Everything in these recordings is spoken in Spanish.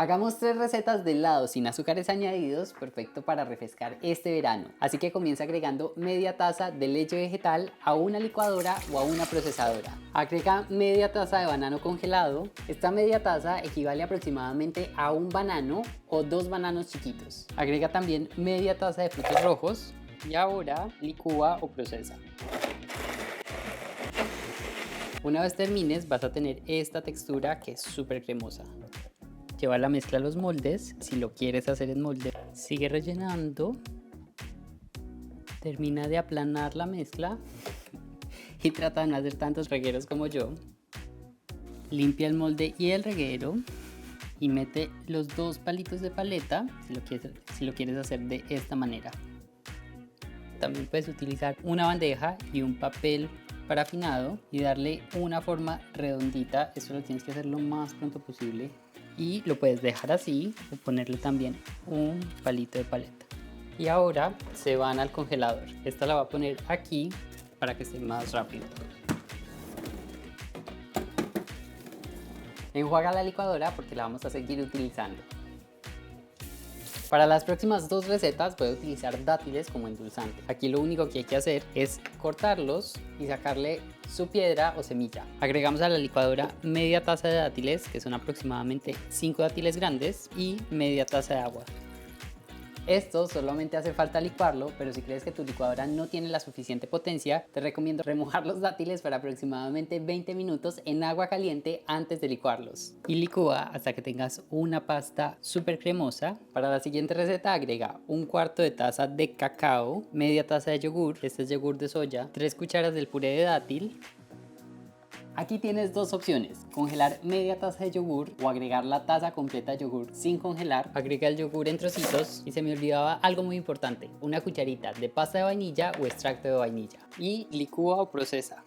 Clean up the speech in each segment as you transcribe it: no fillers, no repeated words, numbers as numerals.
Hagamos 3 recetas de helado sin azúcares añadidos, perfecto para refrescar este verano. Así que comienza agregando media taza de leche vegetal a una licuadora o a una procesadora. Agrega media taza de banano congelado. Esta media taza equivale aproximadamente a un banano o 2 bananos chiquitos. Agrega también media taza de frutos rojos y ahora licúa o procesa. Una vez termines vas a tener esta textura que es súper cremosa. Lleva la mezcla a los moldes, si lo quieres hacer en molde. Sigue rellenando. Termina de aplanar la mezcla y trata de no hacer tantos regueros como yo. Limpia el molde y el reguero y mete los 2 palitos de paleta si lo quieres hacer de esta manera. También puedes utilizar una bandeja y un papel parafinado y darle una forma redondita. Esto lo tienes que hacer lo más pronto posible. Y lo puedes dejar así o ponerle también un palito de paleta. Y ahora se van al congelador. Esta la voy a poner aquí para que esté más rápido. Enjuaga la licuadora porque la vamos a seguir utilizando. Para las próximas 2 recetas voy a utilizar dátiles como endulzante. Aquí lo único que hay que hacer es cortarlos y sacarle su piedra o semilla. Agregamos a la licuadora media taza de dátiles, que son aproximadamente 5 dátiles grandes, y media taza de agua. Esto solamente hace falta licuarlo, pero si crees que tu licuadora no tiene la suficiente potencia, te recomiendo remojar los dátiles por aproximadamente 20 minutos en agua caliente antes de licuarlos. Y licúa hasta que tengas una pasta súper cremosa. Para la siguiente receta agrega un cuarto de taza de cacao, media taza de yogur, este es yogur de soya, 3 cucharas del puré de dátil. Aquí tienes 2 opciones, congelar media taza de yogur o agregar la taza completa de yogur sin congelar. Agrega el yogur en trocitos y se me olvidaba algo muy importante, una cucharita de pasta de vainilla o extracto de vainilla. Y licúa o procesa.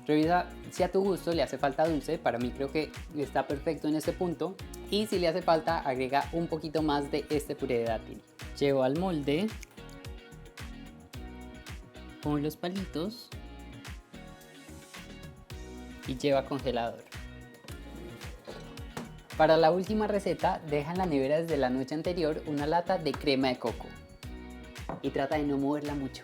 Revisa si a tu gusto le hace falta dulce, para mí creo que está perfecto en este punto. Y si le hace falta, agrega un poquito más de este puré de dátil. Llevo al molde. Pongo los palitos y lleva congelador. Para la última receta, deja en la nevera desde la noche anterior una lata de crema de coco y trata de no moverla mucho.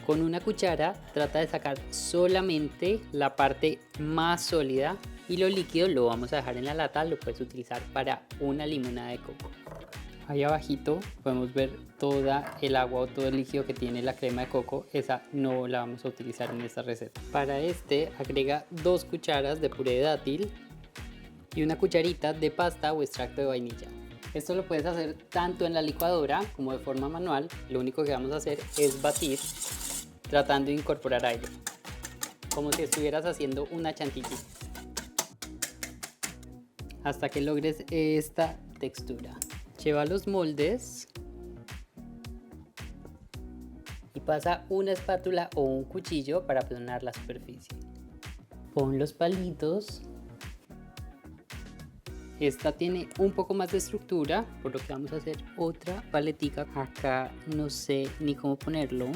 Con una cuchara trata de sacar solamente la parte más sólida y lo líquido lo vamos a dejar en la lata, lo puedes utilizar para una limonada de coco. Ahí abajito podemos ver toda el agua o todo el líquido que tiene la crema de coco. Esa no la vamos a utilizar en esta receta. Para este agrega 2 cucharas de puré de dátil y una cucharita de pasta o extracto de vainilla. Esto lo puedes hacer tanto en la licuadora como de forma manual. Lo único que vamos a hacer es batir tratando de incorporar aire, como si estuvieras haciendo una chantilly, hasta que logres esta textura. Lleva los moldes y pasa una espátula o un cuchillo para aplanar la superficie. Pon los palitos. Esta tiene un poco más de estructura, por lo que vamos a hacer otra paletica. Acá no sé ni cómo ponerlo.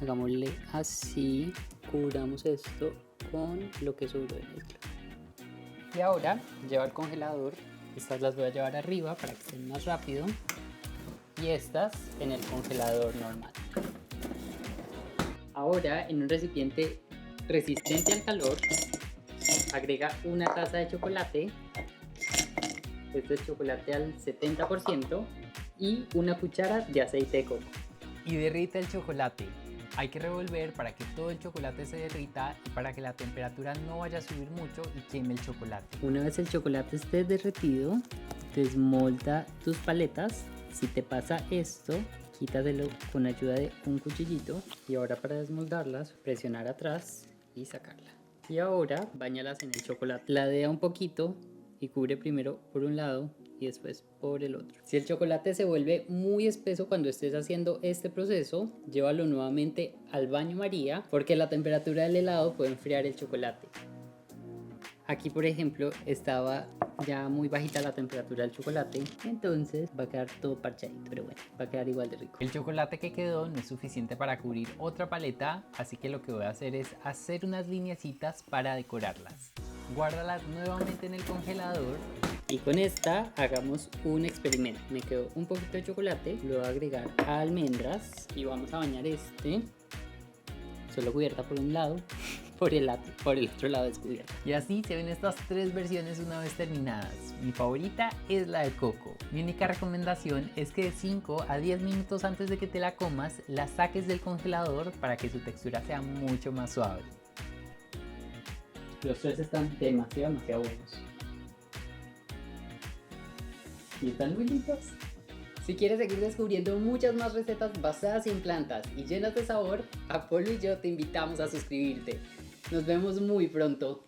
Hagámosle así. Cubramos esto con lo que sobró de mezcla. Y ahora lleva al congelador. Estas las voy a llevar arriba para que estén más rápido y estas en el congelador normal. Ahora en un recipiente resistente al calor agrega una taza de chocolate, este es chocolate al 70%, y una cuchara de aceite de coco. Y derrite el chocolate. Hay que revolver para que todo el chocolate se derrita y para que la temperatura no vaya a subir mucho y queme el chocolate. Una vez el chocolate esté derretido, desmolda tus paletas. Si te pasa esto, quítatelo con ayuda de un cuchillito. Y ahora para desmoldarlas, presionar atrás y sacarla. Y ahora bañalas en el chocolate. Ladea un poquito y cubre primero por un lado y después por el otro. Si el chocolate se vuelve muy espeso cuando estés haciendo este proceso, llévalo nuevamente al baño María porque la temperatura del helado puede enfriar el chocolate. Aquí por ejemplo estaba ya muy bajita la temperatura del chocolate, entonces va a quedar todo parchadito, pero bueno, va a quedar igual de rico. El chocolate que quedó no es suficiente para cubrir otra paleta, así que lo que voy a hacer es hacer unas lineecitas para decorarlas. Guárdala nuevamente en el congelador. Y con esta hagamos un experimento. Me quedó un poquito de chocolate, lo voy a agregar a almendras y vamos a bañar solo cubierta por un lado, por el otro lado descubierta. Y así se ven estas 3 versiones una vez terminadas. Mi favorita es la de coco. Mi única recomendación es que de 5 a 10 minutos antes de que te la comas, la saques del congelador para que su textura sea mucho más suave. Los 3 están demasiado buenos. Y están muy lindos. Si quieres seguir descubriendo muchas más recetas basadas en plantas y llenas de sabor, Apolo y yo te invitamos a suscribirte. Nos vemos muy pronto.